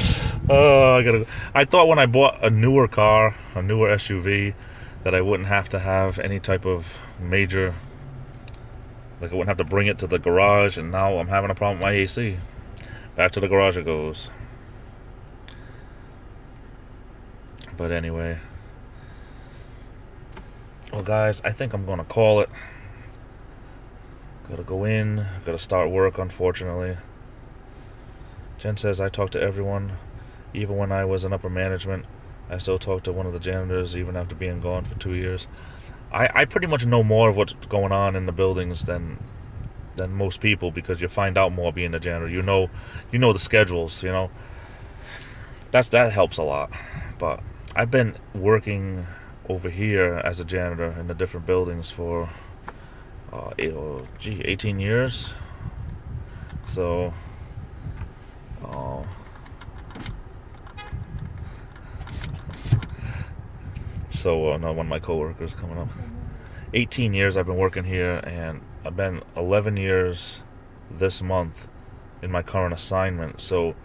Oh, I thought when I bought a newer car, a newer SUV, that I wouldn't have to have any type of major Like I wouldn't have to bring it to the garage, and now I'm having a problem with my AC. Back to the garage it goes. But anyway. Well, guys, I think I'm going to call it. Gotta go in. Gotta start work, unfortunately. Jen says, I talk to everyone. Even when I was in upper management, I still talk to one of the janitors, even after being gone for 2 years. I pretty much know more of what's going on in the buildings than most people, because you find out more being a janitor. You know the schedules, you know. That helps a lot. But I've been working over here as a janitor in the different buildings for 18 years. So no, one of my coworkers coming up. 18 years I've been working here, and I've been 11 years this month in my current assignment. So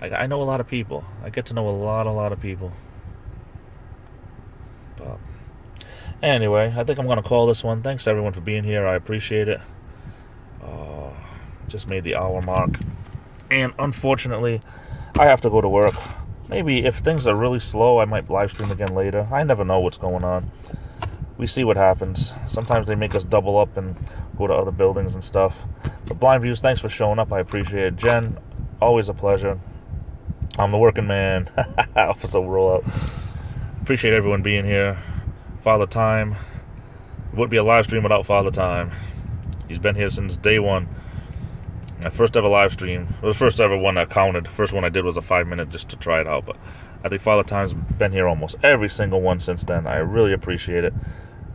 I know a lot of people. I get to know a lot of people. But anyway, I think I'm going to call this one. Thanks everyone for being here. I appreciate it. Just made the hour mark. And unfortunately, I have to go to work. Maybe if things are really slow, I might live stream again later. I never know what's going on. We see what happens. Sometimes they make us double up and go to other buildings and stuff. But Blind Views, thanks for showing up. I appreciate it. Jen, always a pleasure. I'm the working man. Officer rollout. Appreciate everyone being here. Father Time. It wouldn't be a live stream without Father Time. He's been here since day one. My first ever live stream. It was the first ever one that counted. The first one I did was a 5-minute just to try it out. But I think Father Time's been here almost every single one since then. I really appreciate it.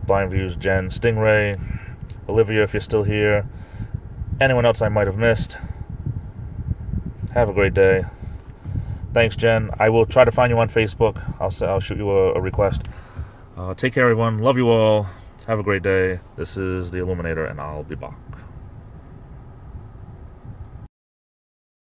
Blind Views, Jen, Stingray, Olivia, if you're still here. Anyone else I might have missed. Have a great day. Thanks, Jen. I will try to find you on Facebook. I'll shoot you a request. Take care, everyone. Love you all. Have a great day. This is the Illuminator, and I'll be back.